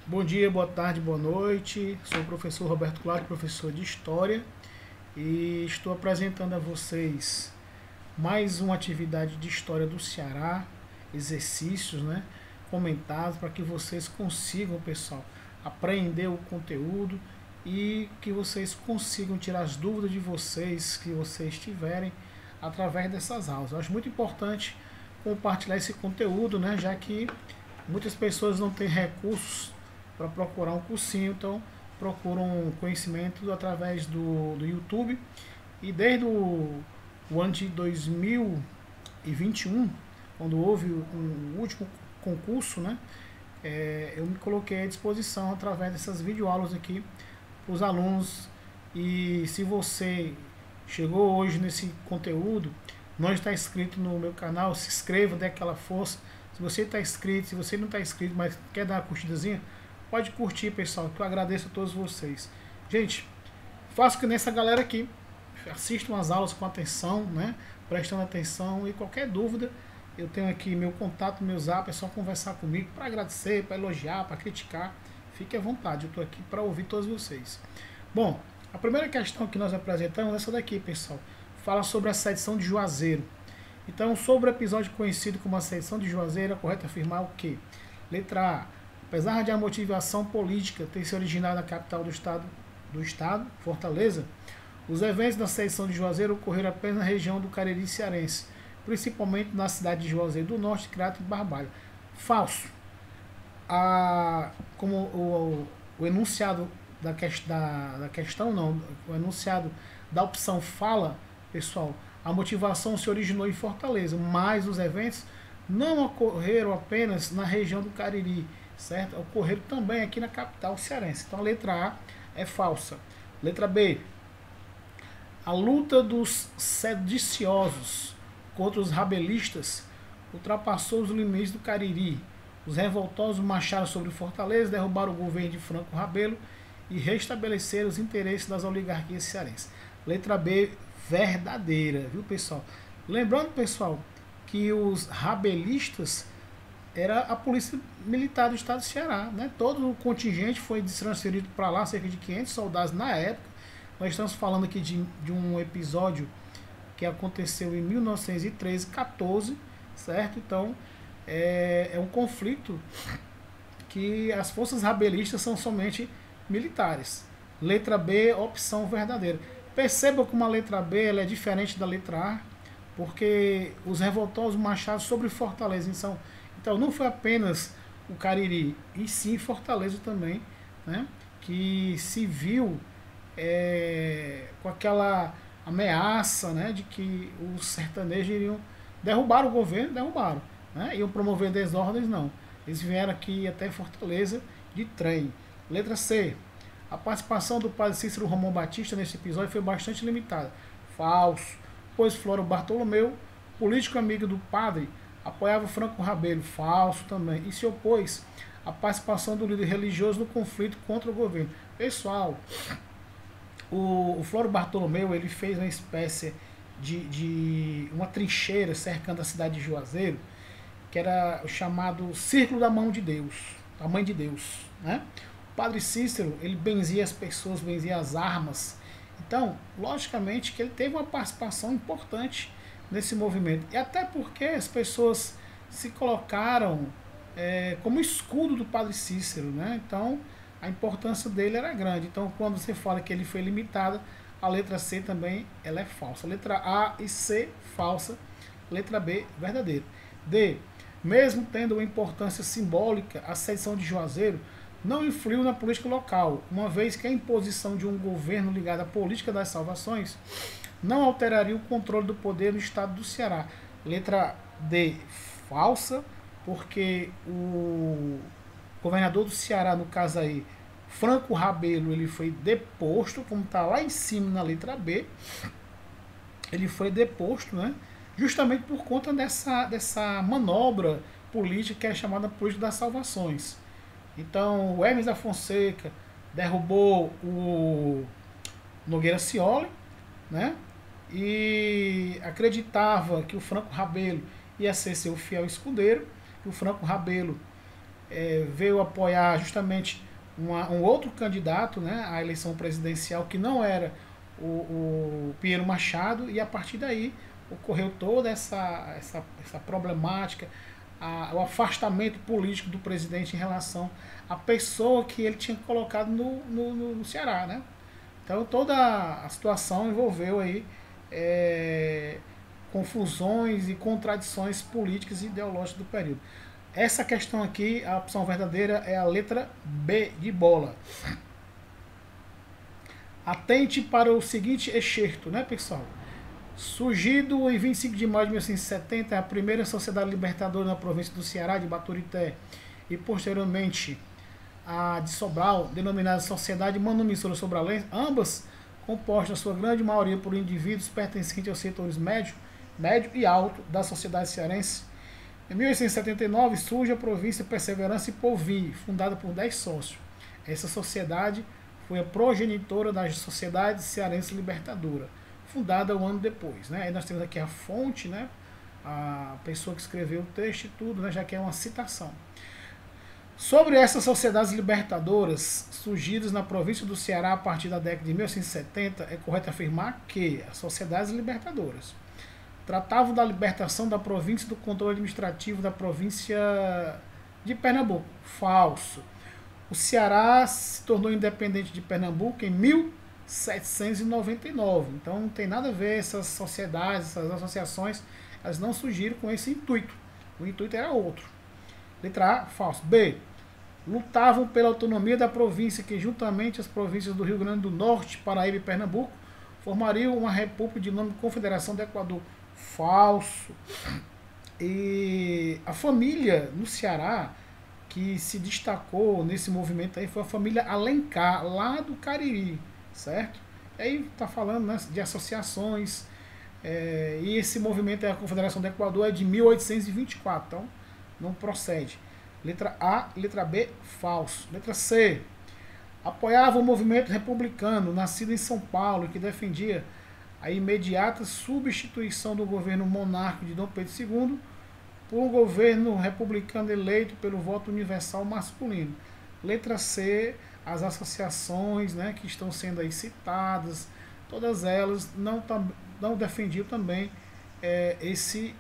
Bom dia, boa tarde, boa noite. Sou o professor Roberto Claro, professor de História, e estou apresentando a vocês mais uma atividade de História do Ceará, exercícios, comentados para que vocês consigam, pessoal, aprender o conteúdo e que vocês consigam tirar as dúvidas de vocês que vocês tiverem através dessas aulas. Eu acho muito importante compartilhar esse conteúdo, já que muitas pessoas não têm recursos para procurar um cursinho, então procuram conhecimento através do YouTube. E desde o ano de 2021, quando houve um último concurso, eu me coloquei à disposição através dessas videoaulas aqui para os alunos. E se você chegou hoje nesse conteúdo, não está inscrito no meu canal, se inscreva, dê aquela força. Se você está inscrito, se você não está inscrito, mas quer dar uma curtidazinha, pode curtir, pessoal, que eu agradeço a todos vocês. Gente, faço que nessa galera aqui, assistam as aulas com atenção, prestando atenção, e qualquer dúvida, eu tenho aqui meu contato, meu zap, é só conversar comigo para agradecer, para elogiar, para criticar. Fique à vontade, eu estou aqui para ouvir todos vocês. Bom, a primeira questão que nós apresentamos é essa daqui, pessoal. Fala sobre a sedição de Juazeiro. Então, sobre o episódio conhecido como a sedição de Juazeiro, é correto afirmar o quê? Letra A. Apesar de a motivação política ter se originado na capital do estado, Fortaleza, os eventos da sedição de Juazeiro ocorreram apenas na região do Cariri cearense, principalmente na cidade de Juazeiro do Norte, Crato e Barbalho. Falso. Como o enunciado da questão, não, o enunciado da opção fala, pessoal, a motivação se originou em Fortaleza, mas os eventos não ocorreram apenas na região do Cariri, certo? Ocorreram também aqui na capital cearense. Então a letra A é falsa. Letra B. A luta dos sediciosos contra os rabelistas ultrapassou os limites do Cariri. Os revoltosos marcharam sobre Fortaleza, derrubaram o governo de Franco Rabelo e restabeleceram os interesses das oligarquias cearenses. Letra B, verdadeira, viu, pessoal? Lembrando, pessoal, que os rabelistas era a polícia militar do estado do Ceará, Todo o contingente foi transferido para lá, cerca de 500 soldados na época. Nós estamos falando aqui de um episódio que aconteceu em 1913, 14, certo? Então, é um conflito que as forças rabelistas são somente militares. Letra B, opção verdadeira. Perceba como a letra B ela é diferente da letra A, porque os revoltosos marcharam sobre Fortaleza. Então não foi apenas o Cariri, e sim Fortaleza também, que se viu com aquela ameaça, de que os sertanejos iriam derrubar o governo, iam promover desordens, não. Eles vieram aqui até Fortaleza de trem. Letra C. A participação do padre Cícero Romão Batista nesse episódio foi bastante limitada. Falso, pois Floro Bartolomeu, político amigo do padre, apoiava Franco Rabelo. Falso também. E se opôs à participação do líder religioso no conflito contra o governo. Pessoal, o Floro Bartolomeu ele fez uma espécie de uma trincheira cercando a cidade de Juazeiro, que era o chamado Círculo da Mão de Deus, a Mãe de Deus, O padre Cícero, ele benzia as pessoas, benzia as armas. Então, logicamente que ele teve uma participação importante nesse movimento. E até porque as pessoas se colocaram como escudo do padre Cícero, Então, a importância dele era grande. Então, quando você fala que ele foi limitado, a letra C também ela é falsa. Letra A e C, falsa. Letra B, verdadeira. D. Mesmo tendo uma importância simbólica, a sedição de Juazeiro não influiu na política local, uma vez que a imposição de um governo ligado à política das salvações não alteraria o controle do poder no estado do Ceará. Letra D, falsa, porque o governador do Ceará, no caso aí, Franco Rabelo, ele foi deposto, como está lá em cima na letra B, ele foi deposto, justamente por conta dessa manobra política que é chamada política das salvações. Então, o Hermes da Fonseca derrubou o Nogueira Scioli, e acreditava que o Franco Rabelo ia ser seu fiel escudeiro, que o Franco Rabelo veio apoiar justamente um outro candidato, né, à eleição presidencial, que não era o Pinheiro Machado, e a partir daí ocorreu toda essa problemática, o afastamento político do presidente em relação à pessoa que ele tinha colocado no Ceará, né? Então toda a situação envolveu aí confusões e contradições políticas e ideológicas do período. Essa questão aqui, a opção verdadeira é a letra B de bola. Atente para o seguinte excerto, né, pessoal? Surgido em 25 de maio de 1970, a primeira sociedade libertadora na província do Ceará, de Baturité, e posteriormente a de Sobral, denominada Sociedade Manumissora Sobralense, ambas compostas na sua grande maioria por indivíduos pertencentes aos setores médio e alto da sociedade cearense. Em 1879 surge a província Perseverança e Povim, fundada por 10 sócios. Essa sociedade foi a progenitora da Sociedade Cearense Libertadora, fundada um ano depois, né? Aí nós temos aqui a fonte, né? A pessoa que escreveu o texto e tudo, né? Já que é uma citação. Sobre essas sociedades libertadoras surgidas na província do Ceará a partir da década de 1970, é correto afirmar que as sociedades libertadoras tratavam da libertação da província do controle administrativo da província de Pernambuco. Falso. O Ceará se tornou independente de Pernambuco em 1799. Então não tem nada a ver essas sociedades, essas associações, elas não surgiram com esse intuito. O intuito era outro. Letra A, falso. B. Lutavam pela autonomia da província, que juntamente as províncias do Rio Grande do Norte, Paraíba e Pernambuco formariam uma república de nome Confederação do Equador. Falso. E a família no Ceará que se destacou nesse movimento aí foi a família Alencar, lá do Cariri, certo? E aí tá falando, né, de associações, e esse movimento, a Confederação do Equador, é de 1824, então não procede. Letra A, letra B, falso. Letra C, apoiava o movimento republicano, nascido em São Paulo, que defendia a imediata substituição do governo monárquico de Dom Pedro II por um governo republicano eleito pelo voto universal masculino. Letra C, as associações, né, que estão sendo aí citadas, todas elas não defendiam também esse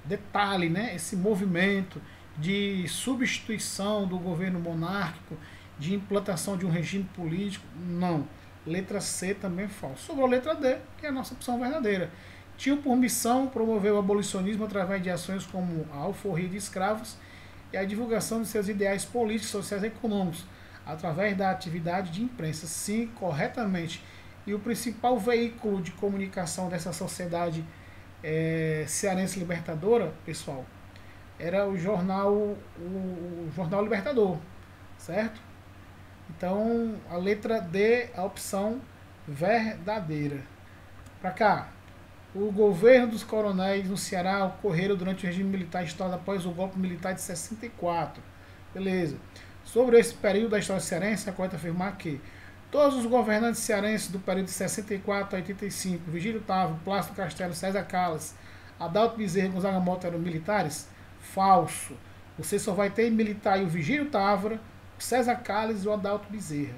detalhe, né, esse movimento de substituição do governo monárquico, de implantação de um regime político. Não. Letra C também é falso. Sobrou a letra D, que é a nossa opção verdadeira. Tinha por missão promover o abolicionismo através de ações como a alforria de escravos e a divulgação de seus ideais políticos, sociais e econômicos, através da atividade de imprensa. Sim, corretamente. E o principal veículo de comunicação dessa sociedade cearense libertadora, pessoal, era o jornal Libertador, certo? Então, a letra D, a opção verdadeira. Para cá, o governo dos coronéis no Ceará ocorreram durante o regime militar instaurado após o golpe militar de 64. Beleza. Sobre esse período da história cearense, é correto afirmar que todos os governantes cearenses do período de 64 a 85, Vigílio Távora, Plácido Castelo, César Callas, Adalto Bezerra e Gonzaga Mota eram militares? Falso. Você só vai ter militar e o Vigílio Távora, o César Callas e o Adalto Bezerra.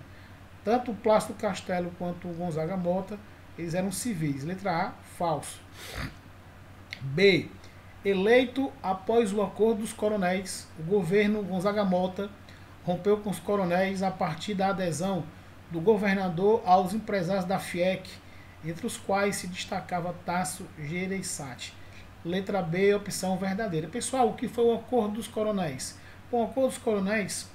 Tanto o Plácido Castelo quanto o Gonzaga Mota, eles eram civis. Letra A, falso. B. Eleito após o acordo dos coronéis, o governo Gonzaga Mota rompeu com os coronéis a partir da adesão do governador aos empresários da FIEC, entre os quais se destacava Tasso Gereissati. Letra B, opção verdadeira. Pessoal, o que foi o acordo dos coronéis? Bom, o acordo dos coronéis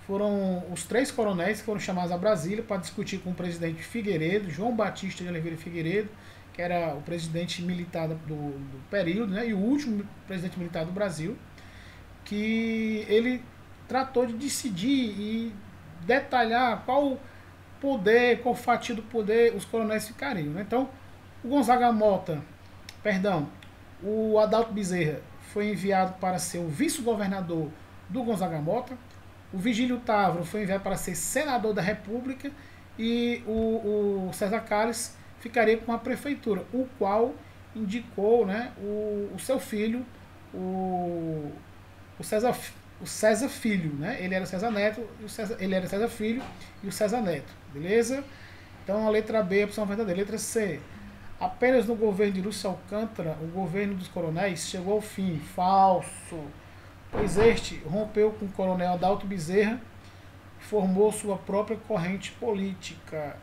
foram os 3 coronéis que foram chamados a Brasília para discutir com o presidente Figueiredo, João Batista de Oliveira Figueiredo, que era o presidente militar do período, né, e o último presidente militar do Brasil, que ele tratou de decidir e detalhar qual poder, qual fatia do poder os coronéis ficariam, né? Então, o Adalto Bezerra foi enviado para ser o vice-governador do Gonzaga Mota, o Vigílio Távora foi enviado para ser senador da República e o César Callas ficaria com a prefeitura, o qual indicou, né, o seu filho, o o César, o César Filho, né? Ele era César Neto, ele era César Filho e o César Neto, beleza? Então a letra B é a opção verdadeira. Letra C. Apenas no governo de Lúcio Alcântara, o governo dos coronéis chegou ao fim. Falso. Pois este rompeu com o coronel Adalto Bezerra e formou sua própria corrente política.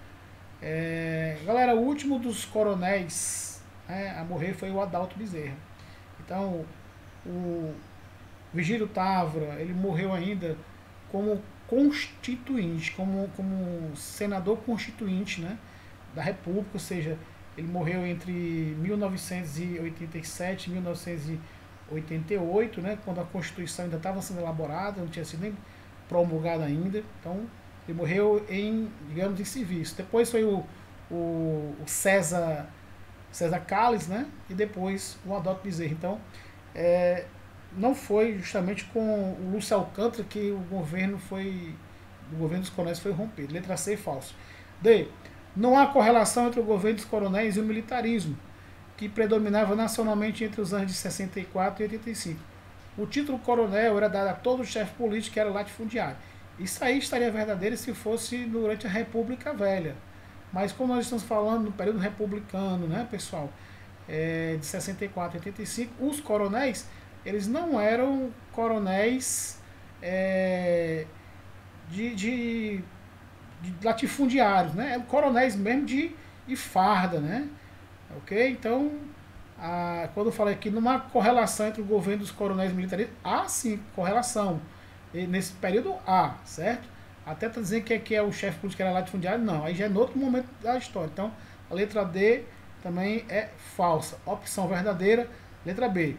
Galera, o último dos coronéis, né, a morrer foi o Adalto Bezerra. Então, o Vigílio Távora, ele morreu ainda como constituinte, como senador constituinte, né, da República, ou seja, ele morreu entre 1987 e 1988, né, quando a Constituição ainda estava sendo elaborada, não tinha sido nem promulgada ainda. Então, ele morreu em, digamos, em serviço. Depois foi o César Calles, né, e depois o Adalto Bezerra. Então, não foi justamente com o Lúcio Alcântara que o governo dos coronéis foi rompido. Letra C, falso. D. Não há correlação entre o governo dos coronéis e o militarismo, que predominava nacionalmente entre os anos de 64 e 85. O título coronel era dado a todo chefe político que era latifundiário. Isso aí estaria verdadeiro se fosse durante a República Velha. Mas como nós estamos falando no período republicano, né, pessoal, de 64 a 85, os coronéis, eles não eram coronéis de latifundiários, né? Eram coronéis mesmo de farda, né? Ok? Então, quando eu falei aqui, não há correlação entre o governo dos coronéis militares, há sim correlação. E nesse período há, certo? Até está dizendo que aqui é o chefe político que era latifundiário, não. Aí já é no outro momento da história. Então, a letra D também é falsa. Opção verdadeira, letra B.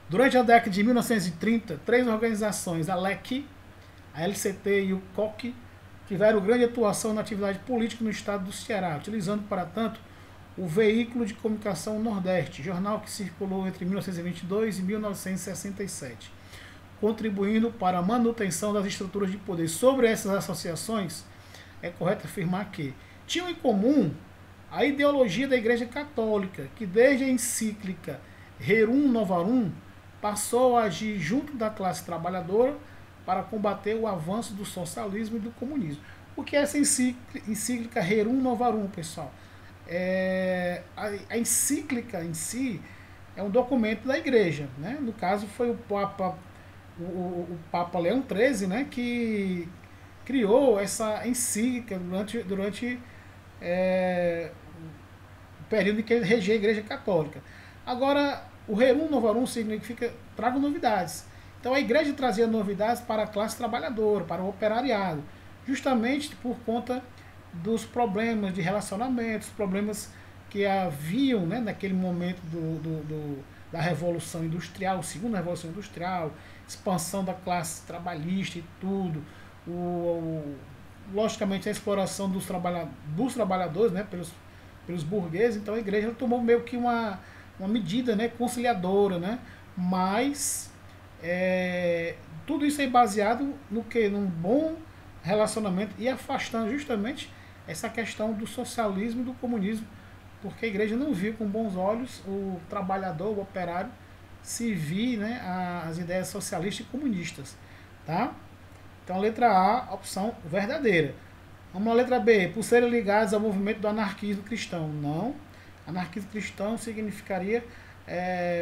Durante a década de 1930, 3 organizações, a LEC, a LCT e o COC, tiveram grande atuação na atividade política no estado do Ceará, utilizando, para tanto, o Veículo de Comunicação Nordeste, jornal que circulou entre 1922 e 1967, contribuindo para a manutenção das estruturas de poder. Sobre essas associações, é correto afirmar que tinham em comum a ideologia da Igreja Católica, que desde a encíclica Rerum Novarum passou a agir junto da classe trabalhadora para combater o avanço do socialismo e do comunismo. O que é essa encíclica Rerum Novarum, pessoal? A encíclica em si é um documento da Igreja, né? No caso foi o Papa Leão XIII, né, que criou essa encíclica durante o período em que ele regia a Igreja Católica. Agora, o Rerum Novarum significa traga novidades. Então a igreja trazia novidades para a classe trabalhadora, para o operariado, justamente por conta dos problemas de relacionamentos, problemas que haviam, né, naquele momento da Revolução Industrial, segunda Revolução Industrial, expansão da classe trabalhista e tudo, logicamente a exploração dos trabalhadores, né, pelos burgueses. Então a igreja tomou meio que uma medida, né, conciliadora, né, mas tudo isso é baseado no que? Num bom relacionamento e afastando justamente essa questão do socialismo e do comunismo, porque a igreja não viu com bons olhos o trabalhador, o operário, servir, né, as ideias socialistas e comunistas. Tá? Então, letra A, opção verdadeira. Vamos à letra B. Por serem ligados ao movimento do anarquismo cristão. Não. Anarquismo cristão significaria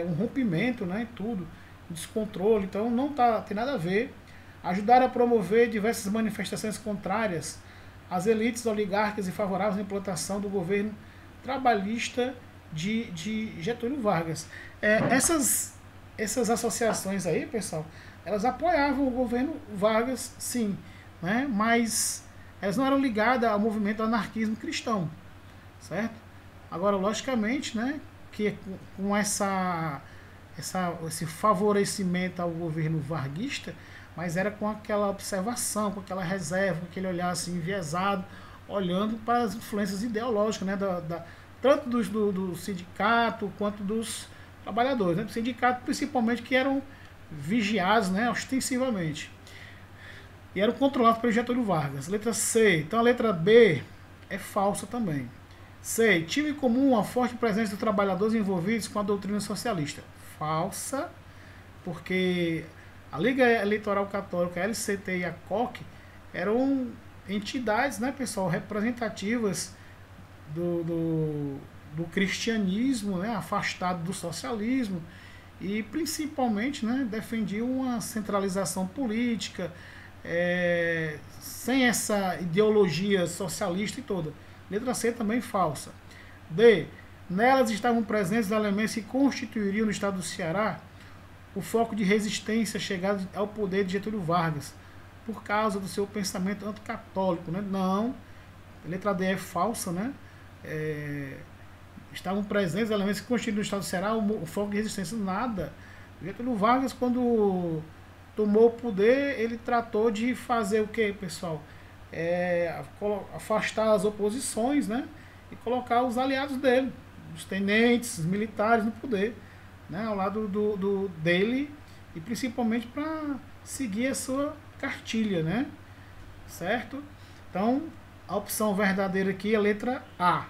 um rompimento, né, tudo, descontrole. Então, não tem nada a ver. Ajudaram a promover diversas manifestações contrárias às elites oligárquicas e favoráveis à implantação do governo trabalhista de Getúlio Vargas. Essas associações aí, pessoal, elas apoiavam o governo Vargas, sim, né? Mas elas não eram ligadas ao movimento do anarquismo cristão, certo? Agora, logicamente, né, que com esse favorecimento ao governo varguista, mas era com aquela observação, com aquela reserva, com aquele olhar assim enviesado, olhando para as influências ideológicas, né, tanto do sindicato quanto dos trabalhadores, né, do sindicato principalmente, que eram vigiados, né, ostensivamente, e eram controlados pelo Getúlio Vargas. Letra C. Então a letra B é falsa também. C. Tinha em comum a forte presença dos trabalhadores envolvidos com a doutrina socialista. Falsa. porque a Liga Eleitoral Católica, a LCT e a COC eram entidades, né, pessoal, representativas do cristianismo, né, afastado do socialismo, e principalmente, né, defendiam uma centralização política, sem essa ideologia socialista e toda. Letra C também falsa. D. Nelas estavam presentes elementos que constituiriam no estado do Ceará o foco de resistência chegado ao poder de Getúlio Vargas, por causa do seu pensamento anticatólico, né? Não, a letra D é falsa, né? Estavam presentes elementos que constituíram no estado do Ceará o foco de resistência. Nada. Getúlio Vargas, quando tomou o poder, ele tratou de fazer o que, pessoal? Afastar as oposições, né? E colocar os aliados dele, os tenentes, os militares no poder, né? Ao lado dele, e principalmente para seguir a sua cartilha, né? Certo? Então, a opção verdadeira aqui é a letra A.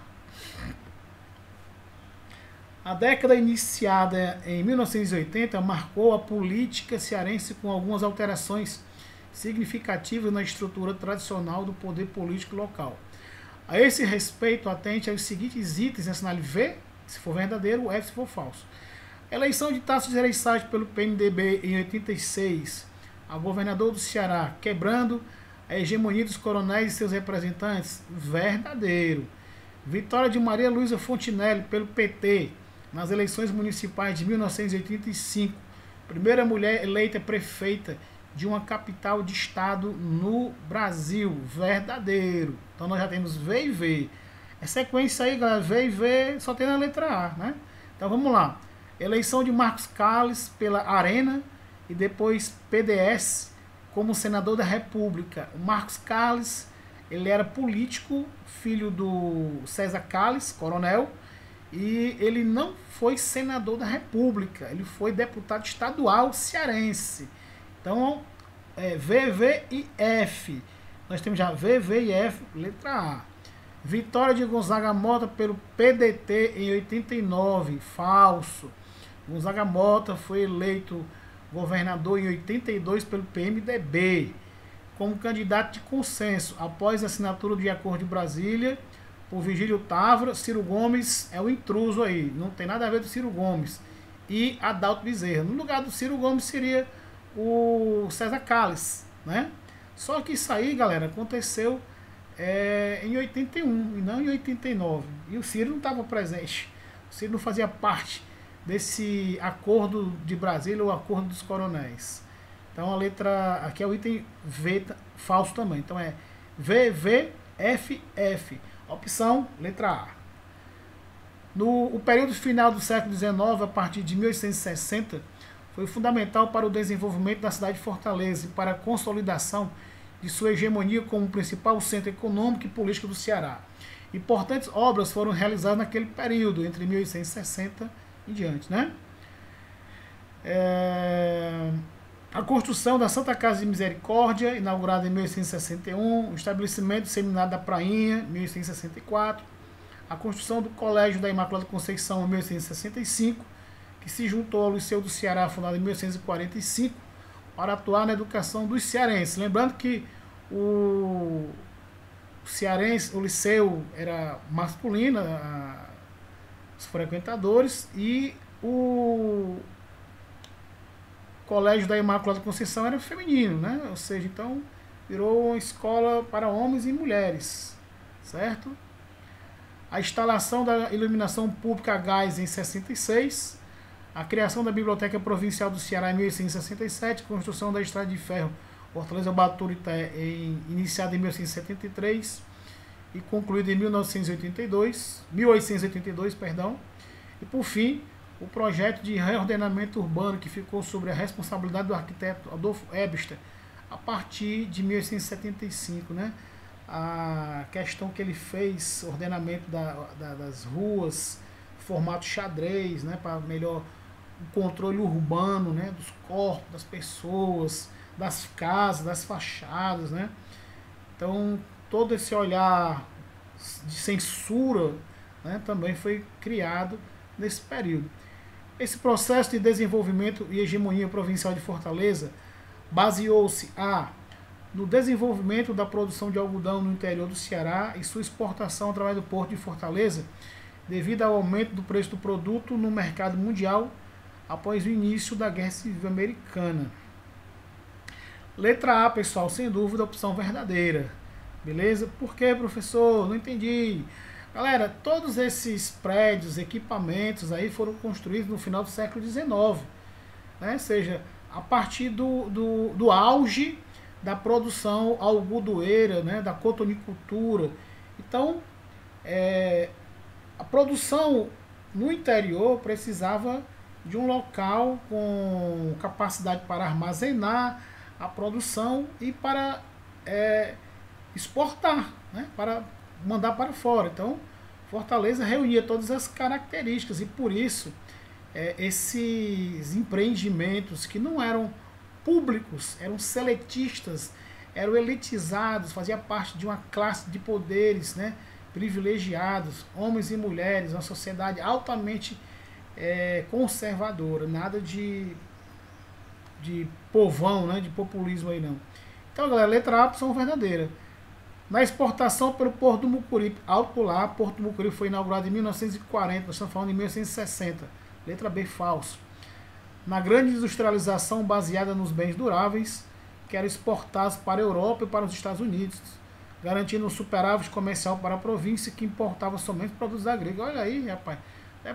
A década iniciada em 1980 marcou a política cearense com algumas alterações significativas na estrutura tradicional do poder político local. A esse respeito, atente aos seguintes itens, assinale V, se for verdadeiro, F, se for falso. Eleição de Tasso Gereissati pelo PMDB em 86, a governador do Ceará, quebrando a hegemonia dos coronéis e seus representantes, verdadeiro. Vitória de Maria Luísa Fontinelli pelo PT nas eleições municipais de 1985, primeira mulher eleita prefeita de uma capital de estado no Brasil, verdadeiro. Então nós já temos V e V. É sequência aí, galera, V e V só tem na letra A, né? Então vamos lá. Eleição de Marcos Carles pela Arena e depois PDS como senador da República. O Marcos Carles, ele era político, filho do César Carles, coronel, e ele não foi senador da República, ele foi deputado estadual cearense. Então, V, V e F. Nós temos já V, V e F, letra A. Vitória de Gonzaga Mota pelo PDT em 89, falso. Gonzaga Mota foi eleito governador em 82 pelo PMDB, como candidato de consenso, após a assinatura do Acordo de Brasília, por Vigílio Távora. Ciro Gomes é o intruso aí, não tem nada a ver com Ciro Gomes, e Adalto Bezerra. No lugar do Ciro Gomes seria o César Carles, né? Só que isso aí, galera, aconteceu em 81 e não em 89. E o Ciro não estava presente. O Ciro não fazia parte desse acordo de Brasília, o acordo dos coronéis. Então a letra aqui é o item V, falso também. Então é V, V, F, F. Opção, letra A. O período final do século XIX, a partir de 1860, foi fundamental para o desenvolvimento da cidade de Fortaleza e para a consolidação de sua hegemonia como principal centro econômico e político do Ceará. Importantes obras foram realizadas naquele período, entre 1860 e diante, né? A construção da Santa Casa de Misericórdia, inaugurada em 1861, o estabelecimento do Seminário da Prainha, 1864, a construção do Colégio da Imaculada Conceição, em 1865, que se juntou ao Liceu do Ceará, fundado em 1845, para atuar na educação dos cearenses. Lembrando que o liceu era masculino, os frequentadores, e o Colégio da Imaculada Conceição era feminino, né? Ou seja, então virou uma escola para homens e mulheres, certo? A instalação da iluminação pública a gás em 66, a criação da Biblioteca Provincial do Ceará em 1867, a construção da Estrada de Ferro Fortaleza-Baturité, iniciada em 1873 e concluída em 1882, e por fim, o projeto de reordenamento urbano que ficou sob a responsabilidade do arquiteto Adolfo Ebster a partir de 1875, né? A questão que ele fez, ordenamento das ruas, formato xadrez, né? Para melhor o controle urbano, né? Dos corpos, das pessoas, das casas, das fachadas, né? Então, todo esse olhar de censura, né, também foi criado nesse período. Esse processo de desenvolvimento e hegemonia provincial de Fortaleza baseou-se no desenvolvimento da produção de algodão no interior do Ceará e sua exportação através do Porto de Fortaleza, devido ao aumento do preço do produto no mercado mundial após o início da Guerra Civil Americana. Letra A, pessoal, sem dúvida, opção verdadeira. Beleza? Por quê, professor? Não entendi. Galera, todos esses prédios, equipamentos aí foram construídos no final do século XIX, né? Ou seja, a partir do auge da produção algodoeira, né? Da cotonicultura. Então, a produção no interior precisava de um local com capacidade para armazenar a produção e para exportar, né? Para mandar para fora. Então, Fortaleza reunia todas as características e por isso esses empreendimentos que não eram públicos, eram seletistas, eram elitizados, fazia parte de uma classe de poderes, né, privilegiados, homens e mulheres, uma sociedade altamente conservadora, nada de povão, né, de populismo aí não. Então, galera, letra A, opção verdadeira. Na exportação pelo Porto do Mucuripe, alto lá, Porto do Mucuripe foi inaugurado em 1940, nós estamos falando em 1960. Letra B, falso. Na grande industrialização baseada nos bens duráveis, que eram exportados para a Europa e para os Estados Unidos, garantindo um superávit comercial para a província que importava somente produtos agrícolas. Olha aí, rapaz,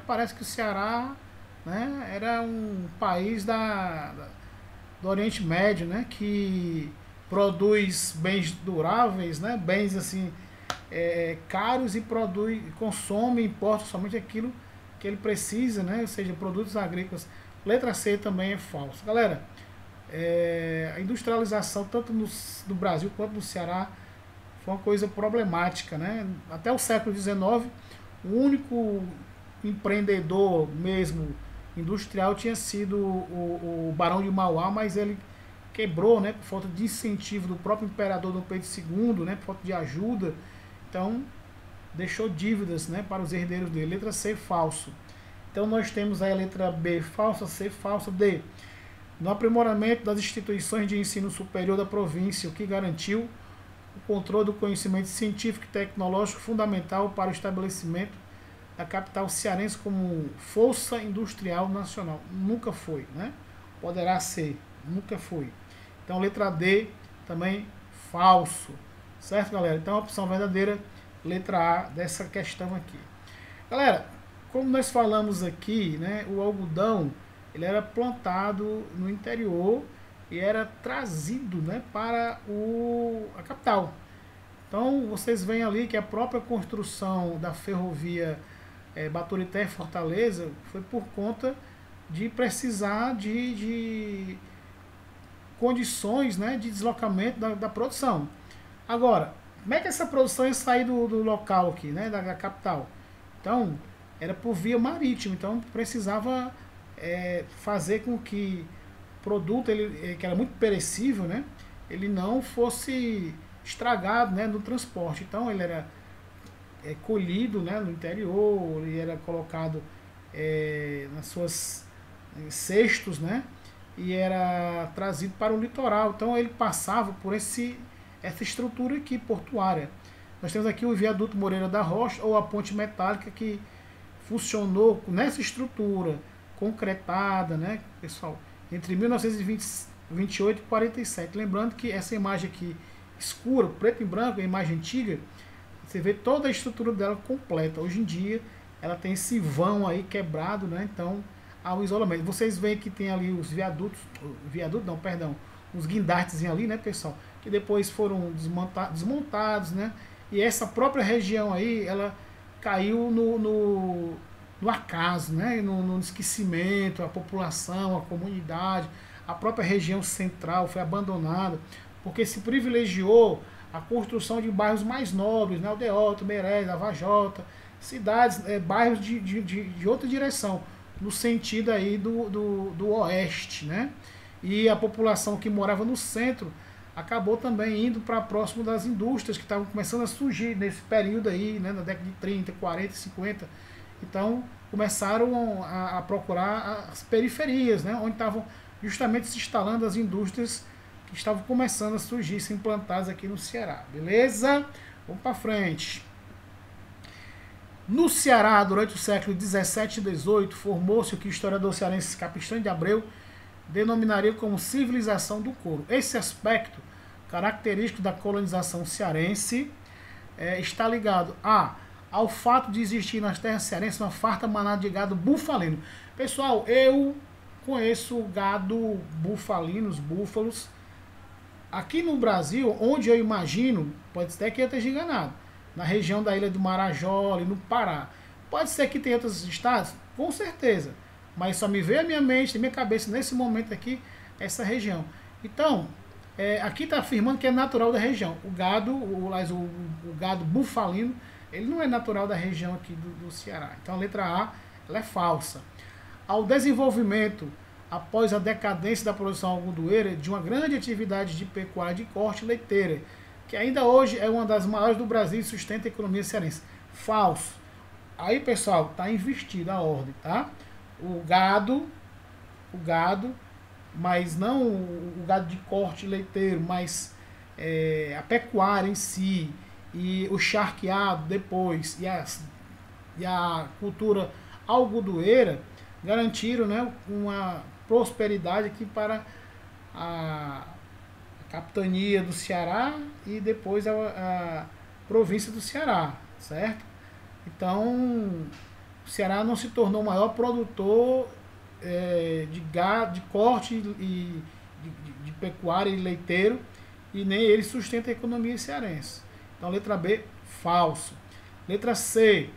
parece que o Ceará, né, era um país do Oriente Médio, né, que produz bens duráveis, né, bens assim caros e consome, importa somente aquilo que ele precisa, né, ou seja, produtos agrícolas. Letra C também é falso. Galera, a industrialização tanto no Brasil quanto no Ceará foi uma coisa problemática, né? Até o século XIX, o único empreendedor mesmo industrial tinha sido o Barão de Mauá, mas ele quebrou, né, por falta de incentivo do próprio imperador Dom Pedro II, né, por falta de ajuda. Então, deixou dívidas, né, para os herdeiros dele. Letra C, falso. Então, nós temos aí a letra B, falsa, C, falsa, D. No aprimoramento das instituições de ensino superior da província, o que garantiu o controle do conhecimento científico e tecnológico fundamental para o estabelecimento da capital cearense como força industrial nacional. Nunca foi, né? Poderá ser, nunca foi. Então, letra D também falso. Certo, galera? Então, a opção verdadeira, letra A dessa questão aqui. Galera, como nós falamos aqui, né, o algodão, ele era plantado no interior e era trazido, né, para a capital. Então, vocês veem ali que a própria construção da ferrovia Baturité-Fortaleza foi por conta de precisar de condições, né, de deslocamento da produção. Agora, como é que essa produção ia sair do local aqui, né, da capital? Então, era por via marítima, então precisava fazer com que o produto, que era muito perecível, né, ele não fosse estragado, né, no transporte. Então, ele era colhido, né, no interior, ele era colocado nas suas cestos, né, e era trazido para o litoral. Então ele passava por essa estrutura aqui portuária. Nós temos aqui o viaduto Moreira da Rocha, ou a ponte metálica, que funcionou nessa estrutura concretada, né, pessoal, entre 1928 e 47. Lembrando que essa imagem aqui escura, preto e branco, é a imagem antiga, você vê toda a estrutura dela completa. Hoje em dia ela tem esse vão aí quebrado, né, então há um isolamento. Vocês veem que tem ali os os guindartes ali, né, pessoal, que depois foram desmontados, né, e essa própria região aí, ela caiu no acaso, né, no esquecimento, a população, a comunidade, a própria região central foi abandonada, porque se privilegiou a construção de bairros mais nobres, né, Aldeota, Meireles, Avajota, cidades, bairros de outra direção, no sentido aí do oeste, né? E a população que morava no centro acabou também indo para próximo das indústrias que estavam começando a surgir nesse período aí, né, na década de 30, 40, 50. Então, começaram a procurar as periferias, né, onde estavam justamente se instalando as indústrias que estavam começando a surgir, se implantadas aqui no Ceará. Beleza? Vamos para frente. No Ceará, durante o século 17 e 18, formou-se o que o historiador cearense Capistrano de Abreu denominaria como civilização do couro. Esse aspecto característico da colonização cearense está ligado ao fato de existir nas terras cearenses uma farta manada de gado bufalino. Pessoal, eu conheço gado bufalino, os búfalos. Aqui no Brasil, onde eu imagino, pode ser que eu esteja enganado, na região da Ilha do Marajó, ali no Pará. Pode ser que tenha outros estados? Com certeza. Mas só me veio à minha mente, à minha cabeça, nesse momento aqui, essa região. Então, aqui está afirmando que é natural da região. O gado, o gado bufalino, ele não é natural da região aqui do Ceará. Então a letra A, ela é falsa. Ao desenvolvimento, após a decadência da produção algodoeira, de uma grande atividade de pecuária de corte leiteira, que ainda hoje é uma das maiores do Brasil e sustenta a economia cearense. Falso. Aí, pessoal, está invertida a ordem, tá? O gado, mas não o gado de corte leiteiro, mas a pecuária em si, e o charqueado depois, e a cultura algodoeira, garantiram, né, uma prosperidade aqui para a capitania do Ceará e depois a província do Ceará, certo? Então, o Ceará não se tornou o maior produtor de gado, de corte e de pecuária e leiteiro, e nem ele sustenta a economia cearense. Então, letra B, falso. Letra C,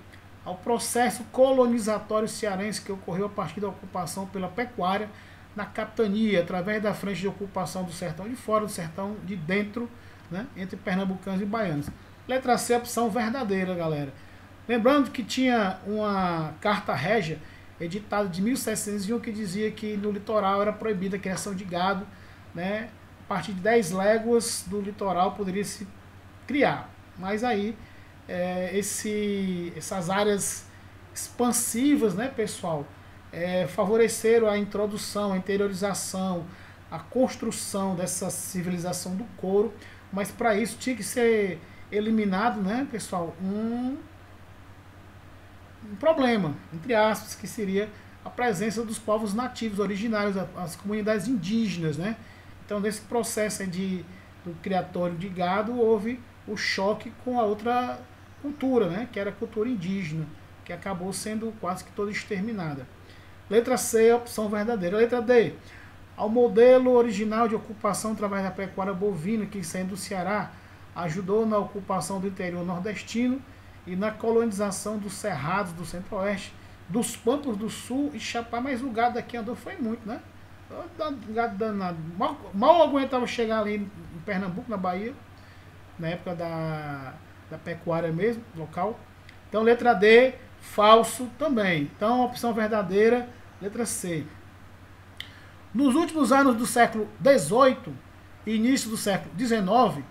ao processo colonizatório cearense que ocorreu a partir da ocupação pela pecuária na capitania, através da frente de ocupação do sertão de fora, do sertão de dentro, né, entre pernambucanos e baianos. Letra C, opção verdadeira, galera. Lembrando que tinha uma carta régia editada de 1701 que dizia que no litoral era proibida a criação de gado, né, a partir de 10 léguas do litoral poderia se criar. Mas aí essas áreas expansivas, né, pessoal, favoreceram a introdução, a interiorização, a construção dessa civilização do couro, mas para isso tinha que ser eliminado, né, pessoal, um problema, entre aspas, que seria a presença dos povos nativos originários, as comunidades indígenas, né? Então, nesse processo do criatório de gado, houve o choque com a outra cultura, né? Que era a cultura indígena, que acabou sendo quase que toda exterminada. Letra C, opção verdadeira. Letra D, ao modelo original de ocupação através da pecuária bovina, que saindo do Ceará, ajudou na ocupação do interior nordestino e na colonização dos cerrados do centro-oeste, dos Pampos do Sul e Chapá, mas o gado aqui andou foi muito, né? Gado danado. Mal aguentava chegar ali em Pernambuco, na Bahia, na época da pecuária mesmo, local. Então, letra D, falso também. Então, a opção verdadeira, letra C. Nos últimos anos do século XVIII e início do século XIX,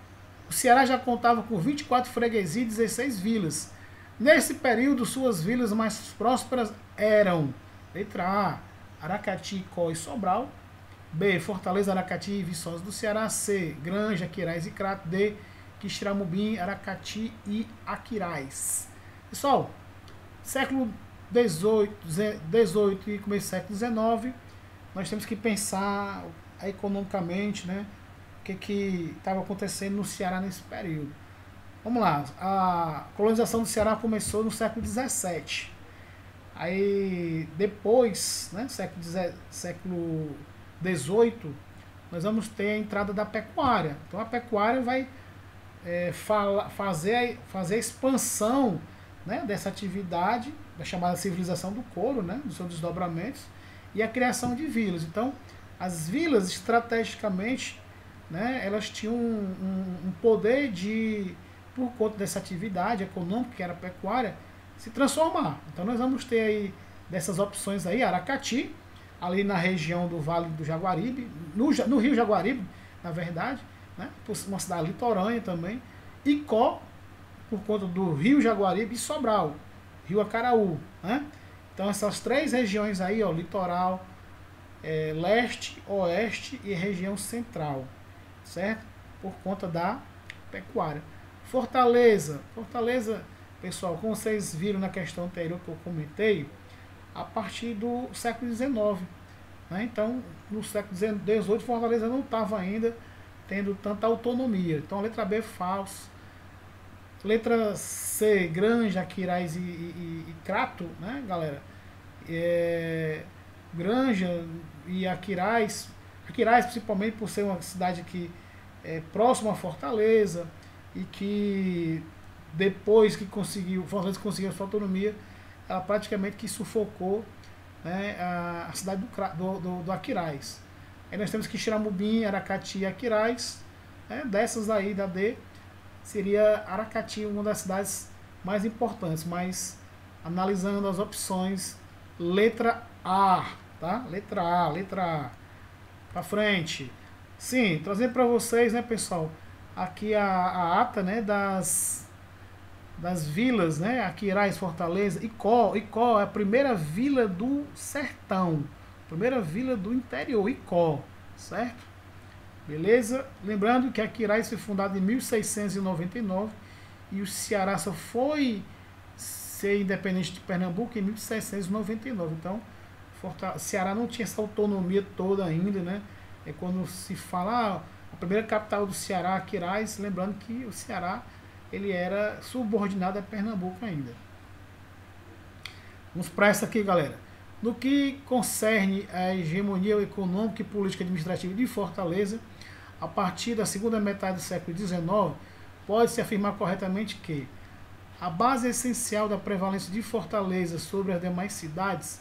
o Ceará já contava com 24 freguesias e 16 vilas. Nesse período, suas vilas mais prósperas eram: letra A, Aracati, Icó e Sobral; B, Fortaleza, Aracati e Viçosa do Ceará; C, Granja, Aquiraz e Crato; D, Quixeramobim, Aracati e Aquiraz. Pessoal, século XVIII e começo do século XIX, nós temos que pensar economicamente, né, o que estava acontecendo no Ceará nesse período. Vamos lá, a colonização do Ceará começou no século XVII. Aí depois, né, século XVIII, nós vamos ter a entrada da pecuária. Então a pecuária vai fazer a expansão, né, dessa atividade, da chamada civilização do couro, né, dos seus desdobramentos, e a criação de vilas. Então, as vilas, estrategicamente, né, elas tinham um poder de, por conta dessa atividade econômica, que era a pecuária, se transformar. Então, nós vamos ter aí, dessas opções aí, Aracati, ali na região do Vale do Jaguaribe, no Rio Jaguaribe, na verdade, né, uma cidade litorânea também, Icó, por conta do Rio Jaguaribe, e Sobral, Rio Acaraú, né? Então essas três regiões aí, ó, litoral, leste, oeste e região central, certo? Por conta da pecuária. Fortaleza, pessoal, como vocês viram na questão anterior que eu comentei, a partir do século XIX, né? Então, no século XVIII, Fortaleza não estava ainda tendo tanta autonomia. Então, a letra B, falso. Letra C, Granja, Aquiraz e Crato, né, galera? Granja e Aquiraz, principalmente por ser uma cidade que é próxima a Fortaleza e que depois que Fortaleza conseguiu a sua autonomia, ela praticamente que sufocou, né, a cidade do Aquiraz. Aí nós temos Quixeramobim, Aracati e Aquiraz, né, dessas aí da D, seria Aracati uma das cidades mais importantes, mas analisando as opções, letra A, tá? Letra A. Pra frente. Sim, trazendo para vocês, né, pessoal, aqui a ata, né, das vilas, né, Aquiraz, Fortaleza, Icó é a primeira vila do sertão, primeira vila do interior, Icó, certo? Beleza? Lembrando que Aquiraz foi fundado em 1699 e o Ceará só foi ser independente de Pernambuco em 1799. Então, Ceará não tinha essa autonomia toda ainda, né? É quando se fala a primeira capital do Ceará, Aquiraz, lembrando que o Ceará ele era subordinado a Pernambuco ainda. Vamos para essa aqui, galera. No que concerne a hegemonia econômica e política administrativa de Fortaleza, a partir da segunda metade do século XIX, pode-se afirmar corretamente que a base essencial da prevalência de Fortaleza sobre as demais cidades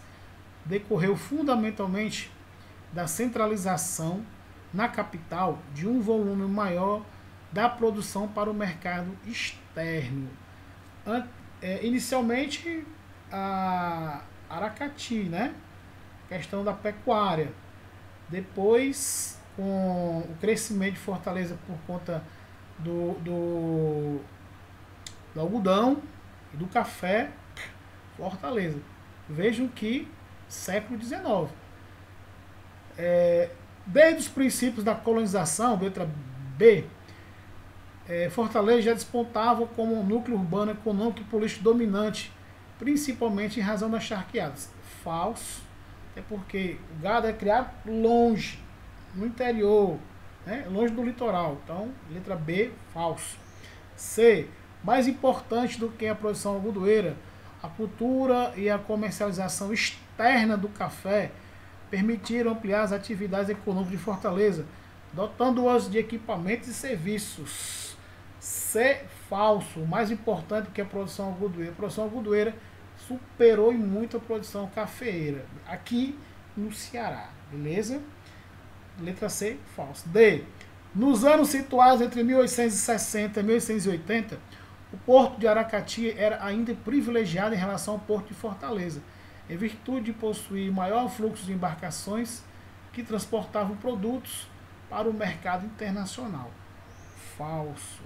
decorreu fundamentalmente da centralização na capital de um volume maior da produção para o mercado externo. Inicialmente, a Aracati, né? Questão da pecuária. Depois, com o crescimento de Fortaleza por conta do algodão e do café, Fortaleza. Vejam que século XIX. Desde os princípios da colonização, letra B, Fortaleza já despontava como um núcleo urbano, econômico e político dominante, principalmente em razão das charqueadas. Falso, é porque o gado é criado longe, no interior, né, longe do litoral. Então, letra B, falso. C, mais importante do que a produção algodoeira, a cultura e a comercialização externa do café permitiram ampliar as atividades econômicas de Fortaleza, dotando-as de equipamentos e serviços. C, falso, mais importante do que a produção algodoeira. A produção algodoeira superou em muito a produção cafeeira, aqui no Ceará, beleza? Letra C, falso. D, nos anos situados entre 1860 e 1880, o porto de Aracati era ainda privilegiado em relação ao porto de Fortaleza, em virtude de possuir maior fluxo de embarcações que transportavam produtos para o mercado internacional. Falso,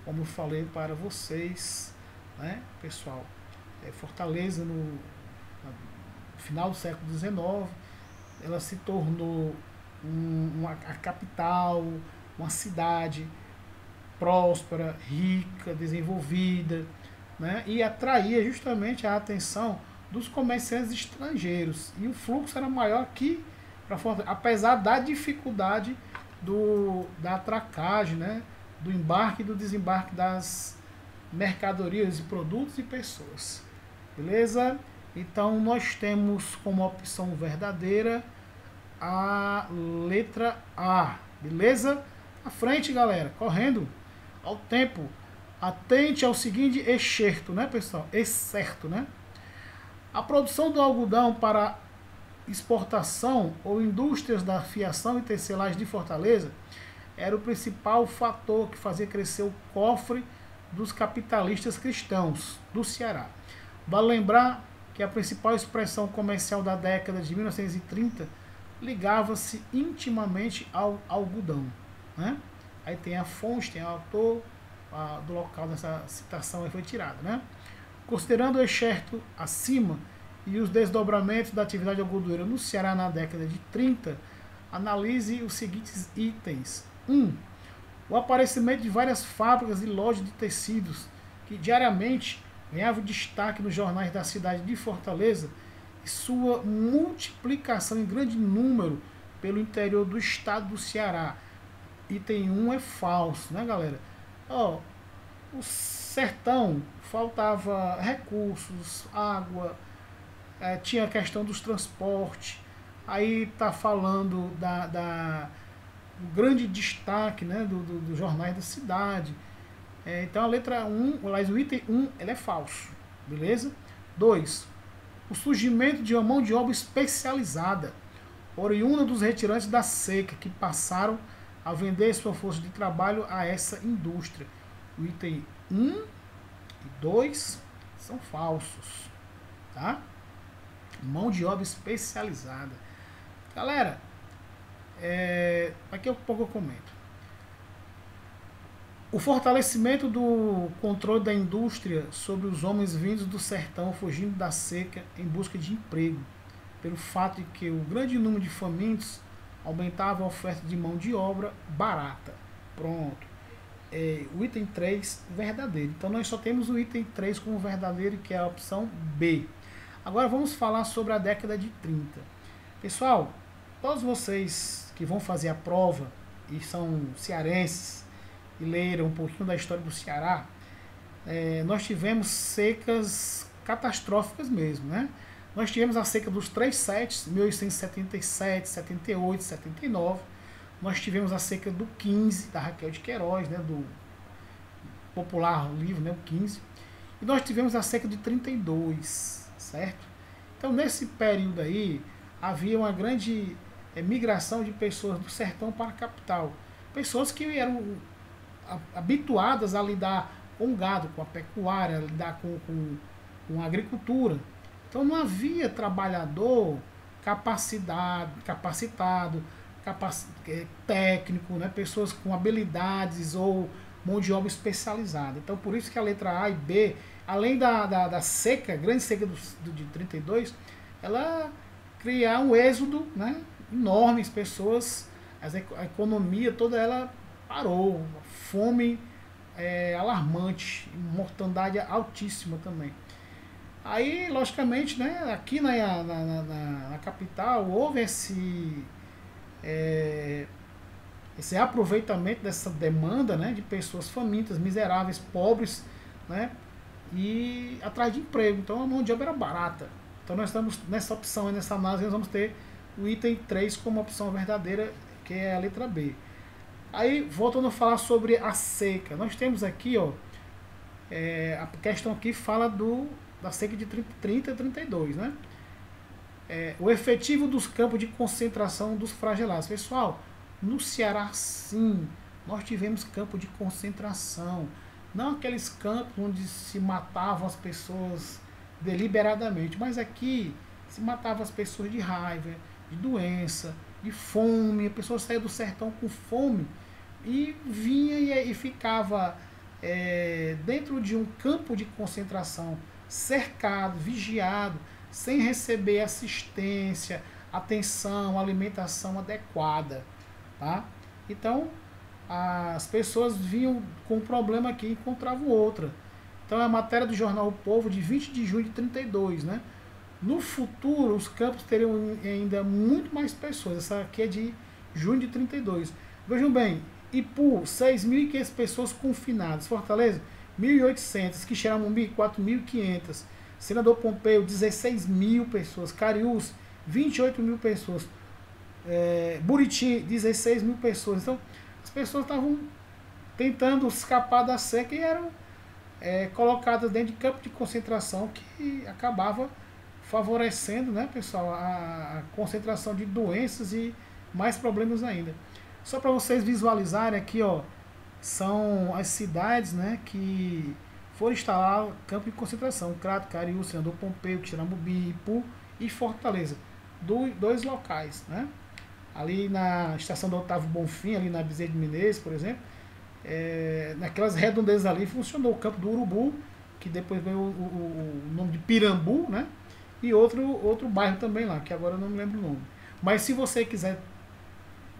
como eu falei para vocês, né, pessoal? Fortaleza, no final do século XIX, ela se tornou a capital, uma cidade próspera, rica, desenvolvida, né, e atraía justamente a atenção dos comerciantes estrangeiros. E o fluxo era maior aqui para Fortaleza, apesar da dificuldade da atracagem, né, do embarque e do desembarque das mercadorias, produtos e pessoas. Beleza? Então nós temos como opção verdadeira a letra A. Beleza? À frente, galera, correndo ao tempo. Atente ao seguinte excerto, né, pessoal? Excerto, né? A produção do algodão para exportação ou indústrias da fiação e tecelagem de Fortaleza era o principal fator que fazia crescer o cofre dos capitalistas cristãos do Ceará. Vale lembrar que a principal expressão comercial da década de 1930 ligava-se intimamente ao algodão, né? Aí tem a fonte, tem o autor do local dessa citação aí foi tirada, né? Considerando o excerto acima, e os desdobramentos da atividade algodoeira no Ceará na década de 30, analise os seguintes itens. 1. O aparecimento de várias fábricas e lojas de tecidos que diariamente ganhavam destaque nos jornais da cidade de Fortaleza e sua multiplicação em grande número pelo interior do estado do Ceará. Item 1 é falso, né, galera? Ó, o sertão faltava recursos, água, tinha a questão dos transportes, aí tá falando do grande destaque, né, dos jornais da cidade. Então a letra 1, aliás, o item 1, ele é falso, beleza? 2. O surgimento de uma mão de obra especializada, oriunda dos retirantes da seca, que passaram a vender sua força de trabalho a essa indústria. O item 1 e 2 são falsos, tá? Mão de obra especializada. Galera, daqui a pouco eu comento. O fortalecimento do controle da indústria sobre os homens vindos do sertão fugindo da seca em busca de emprego, pelo fato de que o grande número de famintos aumentava a oferta de mão de obra barata. Pronto. O item 3, verdadeiro. Então nós só temos o item 3 como verdadeiro, que é a opção B. Agora vamos falar sobre a década de 30. Pessoal, todos vocês que vão fazer a prova e são cearenses e leram um pouquinho da história do Ceará, nós tivemos secas catastróficas mesmo, né? Nós tivemos a seca dos 3 setes, 1877, 78, 79. Nós tivemos a seca do 15, da Raquel de Queiroz, né, do popular livro, né, o 15. E nós tivemos a seca de 32, certo? Então, nesse período aí, havia uma grande migração de pessoas do sertão para a capital. Pessoas que eram habituadas a lidar com o gado, com a pecuária, a lidar com a agricultura. Então não havia trabalhador capacitado, técnico, né? Pessoas com habilidades ou mão de obra especializada. Então por isso que a letra A e B, além da seca, grande seca de 32, ela criar um êxodo, né, enorme, as pessoas, a economia toda ela parou, fome alarmante, mortandade altíssima também. Aí, logicamente, né, aqui na capital houve esse aproveitamento dessa demanda, né, de pessoas famintas, miseráveis, pobres, né, e atrás de emprego. Então a mão de obra era barata. Então nós estamos nessa opção, nessa análise, nós vamos ter o item 3 como opção verdadeira, que é a letra B. Aí, voltando a falar sobre a seca, nós temos aqui, ó, a questão aqui fala da seca de 30 a 32, né? O efetivo dos campos de concentração dos flagelados. Pessoal, no Ceará, sim, nós tivemos campo de concentração. Não aqueles campos onde se matavam as pessoas deliberadamente, mas aqui se matavam as pessoas de raiva, de doença, de fome. A pessoa saía do sertão com fome e vinha e ficava dentro de um campo de concentração, cercado, vigiado, sem receber assistência, atenção, alimentação adequada, tá? Então, as pessoas vinham com um problema aqui e encontravam outra. Então, é a matéria do jornal O Povo de 20 de junho de 32, né? No futuro, os campos teriam ainda muito mais pessoas. Essa aqui é de junho de 32. Vejam bem, Ipu, 6.500 pessoas confinadas. Fortaleza, 1.800. Quixeramobim, 4.500. Senador Pompeu, 16.000 pessoas. Cariús, 28.000 pessoas. Buriti, 16.000 pessoas. Então, as pessoas estavam tentando escapar da seca e eram colocadas dentro de campo de concentração, que acabava favorecendo, né, pessoal, a concentração de doenças e mais problemas ainda. Só para vocês visualizarem aqui, ó, são as cidades, né, que foram instalar campo de concentração: Crato, Cariús, Senador Pompeu, Quixeramobim, Ipu e Fortaleza. Dois locais, né? Ali na estação do Otávio Bonfim, ali na Bezerra de Menezes, por exemplo, naquelas redondezas ali funcionou o campo do Urubu, que depois veio o nome de Pirambu, né? e outro bairro também lá, que agora eu não me lembro o nome. Mas se você quiser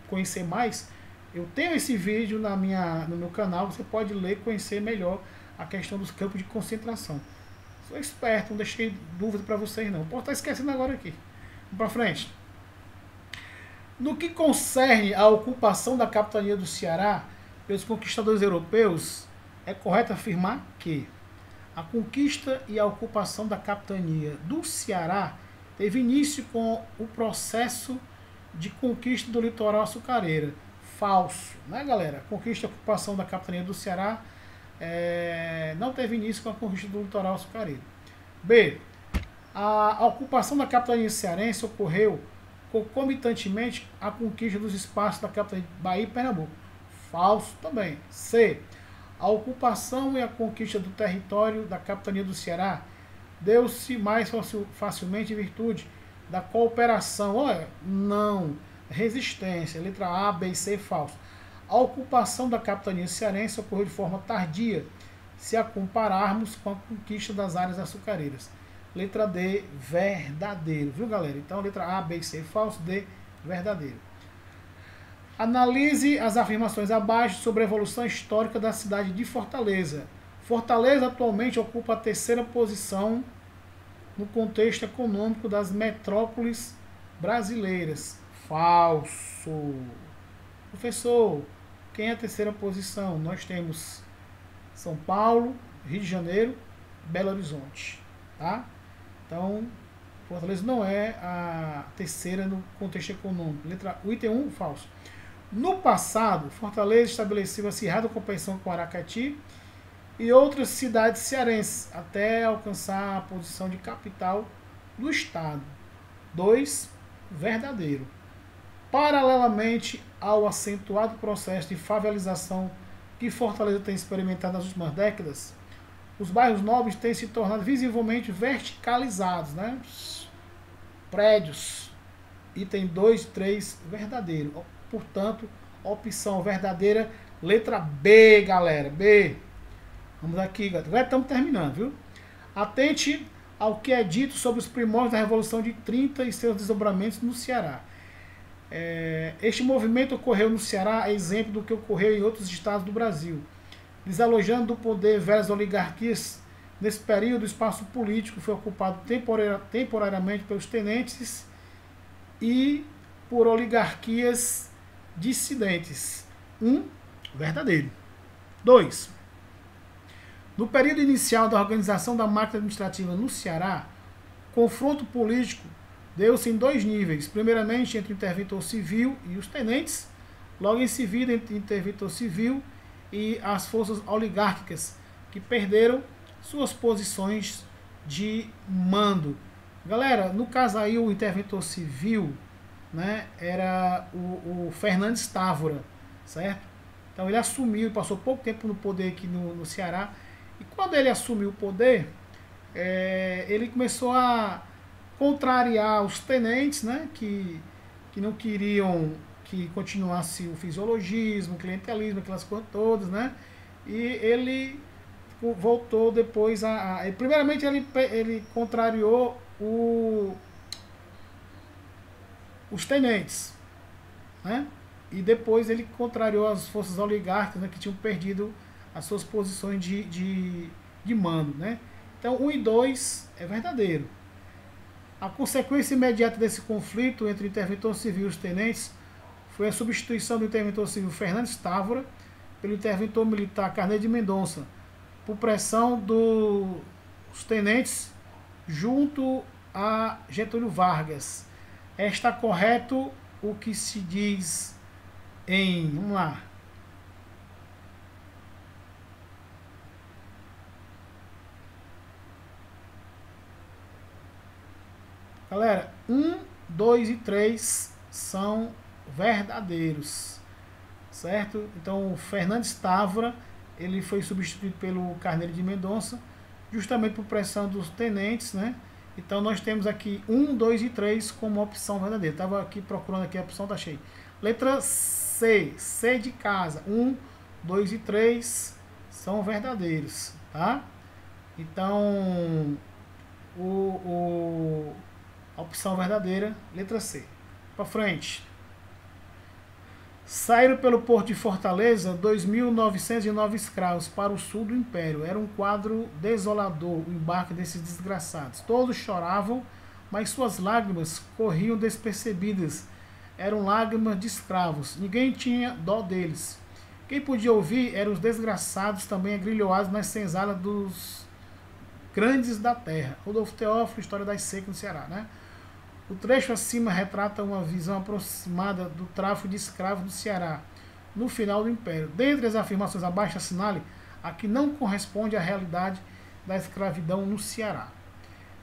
conhecer mais, eu tenho esse vídeo no meu canal, você pode ler e conhecer melhor a questão dos campos de concentração. Sou esperto, não deixei dúvida para vocês não. Posso estar esquecendo agora aqui. Vamos para frente. No que concerne à ocupação da capitania do Ceará pelos conquistadores europeus, é correto afirmar que a conquista e a ocupação da capitania do Ceará teve início com o processo de conquista do litoral açucareiro. Falso, né, galera? A conquista e a ocupação da capitania do Ceará não teve início com a conquista do litoral açucareiro. B. A ocupação da capitania cearense ocorreu concomitantemente à conquista dos espaços da capitania de Bahia e Pernambuco. Falso também. C. A ocupação e a conquista do território da capitania do Ceará deu-se mais facilmente em virtude da cooperação. Olha, não. Resistência. Letra A, B e C, falso. A ocupação da capitania cearense ocorreu de forma tardia, se a compararmos com a conquista das áreas açucareiras. Letra D, verdadeiro. Viu, galera? Então, letra A, B e C, falso. D, verdadeiro. Analise as afirmações abaixo sobre a evolução histórica da cidade de Fortaleza. Fortaleza atualmente ocupa a terceira posição no contexto econômico das metrópoles brasileiras. Falso. Professor, quem é a terceira posição? Nós temos São Paulo, Rio de Janeiro, Belo Horizonte. Tá? Então, Fortaleza não é a terceira no contexto econômico. Letra o item 1, falso. No passado, Fortaleza estabeleceu acirrada competição com Aracati e outras cidades cearenses, até alcançar a posição de capital do estado. 2. Verdadeiro. Paralelamente ao acentuado processo de favelização que Fortaleza tem experimentado nas últimas décadas, os bairros nobres têm se tornado visivelmente verticalizados, né? Prédios. Item 2 e 3, verdadeiro. Portanto, opção verdadeira, letra B, galera. B. Vamos aqui, galera. Agora estamos terminando, viu? Atente ao que é dito sobre os primórdios da Revolução de 30 e seus desdobramentos no Ceará. Este movimento ocorreu no Ceará, a exemplo do que ocorreu em outros estados do Brasil. Desalojando do poder velhas oligarquias, nesse período o espaço político foi ocupado temporariamente pelos tenentes e por oligarquias dissidentes. 1. Verdadeiro. 2. No período inicial da organização da máquina administrativa no Ceará, o confronto político deu-se em 2 níveis. Primeiramente, entre o interventor civil e os tenentes, logo em seguida, entre o interventor civil e as forças oligárquicas, que perderam suas posições de mando. Galera, no caso aí, o interventor civil, né, era o Fernandes Távora, certo? Então ele assumiu, passou pouco tempo no poder aqui no Ceará, e quando ele assumiu o poder, ele começou a contrariar os tenentes, né, que não queriam que continuasse o fisiologismo, o clientelismo, aquelas coisas todas, né, e ele voltou depois primeiramente ele contrariou os tenentes, né, e depois ele contrariou as forças oligárquicas, né, que tinham perdido as suas posições de mando, né. Então 1 e 2 é verdadeiro. A consequência imediata desse conflito entre o interventor civil e os tenentes foi a substituição do interventor civil Fernandes Távora pelo interventor militar Carneiro de Mendonça, por pressão dos tenentes junto a Getúlio Vargas. Está correto o que se diz em... Vamos lá. Galera, 1, 2 e 3 são verdadeiros, certo? Então, o Fernandes Távora, ele foi substituído pelo Carneiro de Mendonça, justamente por pressão dos tenentes, né? Então, nós temos aqui 1, 2 e 3 como opção verdadeira. Estava aqui procurando aqui a opção, tá cheia. Letra C, C de casa. 1, 2 e 3 são verdadeiros, tá? Então, a opção verdadeira, letra C. Para frente. Saíram pelo porto de Fortaleza 2.909 escravos para o sul do Império. Era um quadro desolador o embarque desses desgraçados. Todos choravam, mas suas lágrimas corriam despercebidas. Eram lágrimas de escravos. Ninguém tinha dó deles. Quem podia ouvir eram os desgraçados também agrilhoados nas senzalas dos grandes da terra. Rodolfo Teófilo, História das Secas no Ceará, né? O trecho acima retrata uma visão aproximada do tráfico de escravos do Ceará, no final do Império. Dentre as afirmações abaixo, assinale a que não corresponde à realidade da escravidão no Ceará.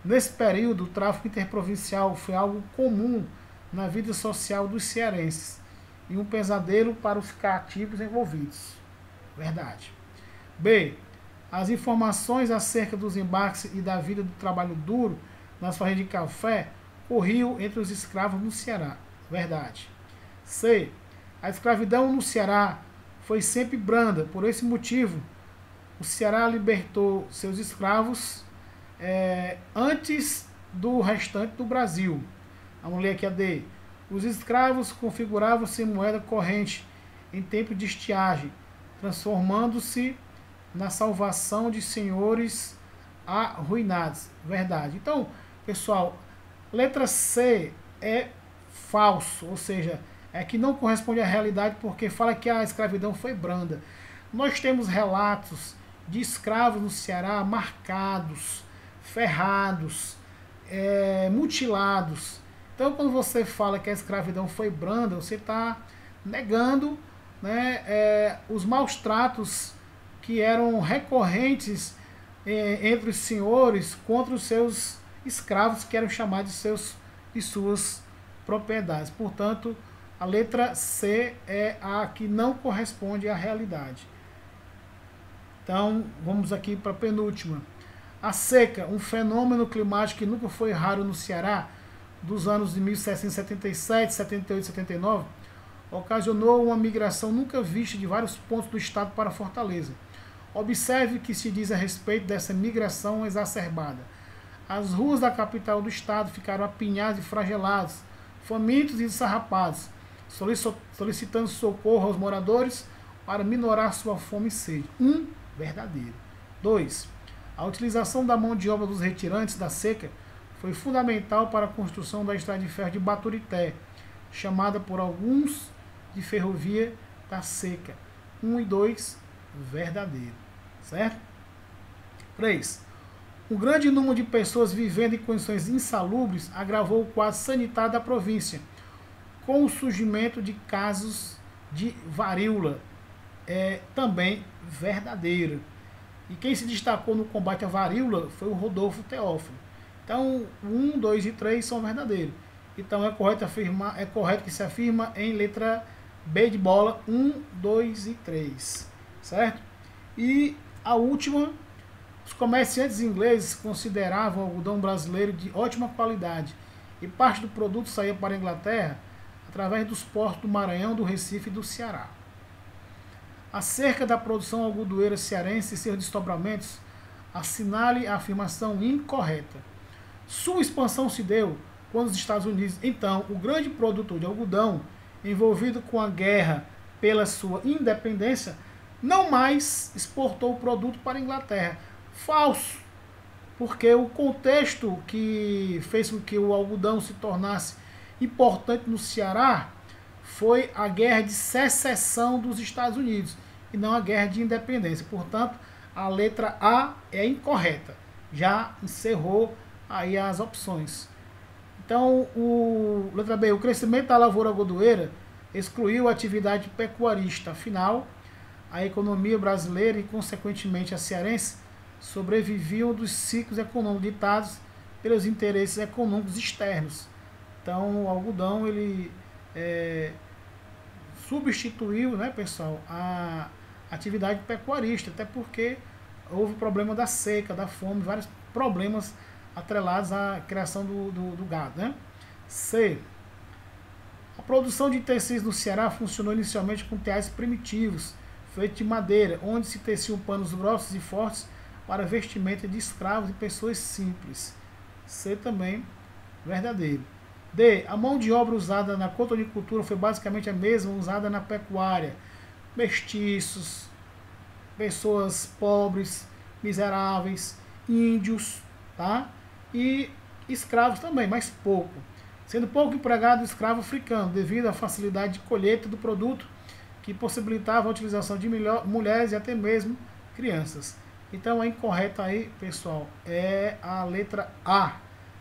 Nesse período, o tráfico interprovincial foi algo comum na vida social dos cearenses e um pesadelo para os cativos envolvidos. Verdade. B. As informações acerca dos embarques e da vida do trabalho duro nas fazendas de café corriam entre os escravos no Ceará. Verdade. C. A escravidão no Ceará foi sempre branda. Por esse motivo, o Ceará libertou seus escravos antes do restante do Brasil. Vamos ler aqui a D. Os escravos configuravam-se em moeda corrente em tempo de estiagem, transformando-se na salvação de senhores arruinados. Verdade. Então, pessoal, letra C é falso, ou seja, é que não corresponde à realidade porque fala que a escravidão foi branda. Nós temos relatos de escravos no Ceará marcados, ferrados, mutilados. Então, quando você fala que a escravidão foi branda, você está negando, né, os maus tratos que eram recorrentes entre os senhores contra os seus escravos, que eram chamados de suas propriedades. Portanto, a letra C é a que não corresponde à realidade. Então, vamos aqui para a penúltima. A seca, um fenômeno climático que nunca foi raro no Ceará, dos anos de 1777, 78 e 79, ocasionou uma migração nunca vista de vários pontos do estado para Fortaleza. Observe o que se diz a respeito dessa migração exacerbada. As ruas da capital do estado ficaram apinhadas e flageladas, famintos e desarrapados, solicitando socorro aos moradores para minorar sua fome e sede. Verdadeiro. 2. A utilização da mão de obra dos retirantes da seca foi fundamental para a construção da estrada de ferro de Baturité, chamada por alguns de ferrovia da seca. 1 e 2, verdadeiro. Certo? 3. Um grande número de pessoas vivendo em condições insalubres agravou o quadro sanitário da província, com o surgimento de casos de varíola, também verdadeiro. E quem se destacou no combate à varíola foi o Rodolfo Teófilo. Então, 1, 2 e 3 são verdadeiros. Então, é correto que se afirma em letra B de bola, 1, 2 e 3. Certo? E a última, os comerciantes ingleses consideravam o algodão brasileiro de ótima qualidade e parte do produto saía para a Inglaterra através dos portos do Maranhão, do Recife e do Ceará. Acerca da produção algodoeira cearense e seus desdobramentos, assinale a afirmação incorreta. Sua expansão se deu quando os Estados Unidos, então o grande produtor de algodão, envolvido com a guerra pela sua independência, não mais exportou o produto para a Inglaterra. Falso, porque o contexto que fez com que o algodão se tornasse importante no Ceará foi a guerra de secessão dos Estados Unidos e não a guerra de independência. Portanto, a letra A é incorreta. Já encerrou aí as opções. Então, letra B, o crescimento da lavoura algodoeira excluiu a atividade pecuarista. Afinal, a economia brasileira e, consequentemente, a cearense sobreviviam dos ciclos econômicos ditados pelos interesses econômicos externos. Então, o algodão, ele substituiu, né, pessoal, a atividade pecuarista, até porque houve problema da seca, da fome, vários problemas atrelados à criação do gado, né? C. A produção de tecidos no Ceará funcionou inicialmente com teares primitivos, feitos de madeira, onde se teciam panos grossos e fortes para vestimenta de escravos e pessoas simples. ser também verdadeiro. D. A mão de obra usada na cotonicultura foi basicamente a mesma usada na pecuária. Mestiços, pessoas pobres, miseráveis, índios, tá? E escravos também, mas pouco. Sendo pouco empregado o escravo africano, devido à facilidade de colheita do produto, que possibilitava a utilização de mulheres e até mesmo crianças. Então a incorreta aí, pessoal, é a letra A,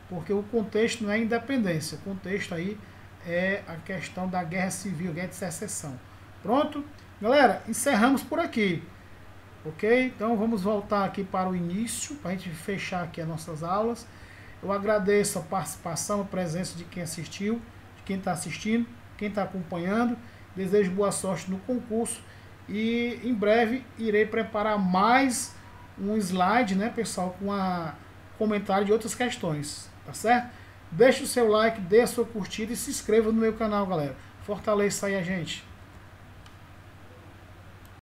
porque o contexto não é independência, o contexto aí é a questão da guerra civil, guerra de secessão. Pronto? Galera, encerramos por aqui. Ok? Então vamos voltar aqui para o início, para a gente fechar aqui as nossas aulas. Eu agradeço a participação, a presença de quem assistiu, de quem está assistindo, quem está acompanhando. Desejo boa sorte no concurso e em breve irei preparar mais um slide, né, pessoal, com comentário de outras questões, tá certo? Deixe o seu like, dê a sua curtida e se inscreva no meu canal, galera. Fortaleça aí a gente.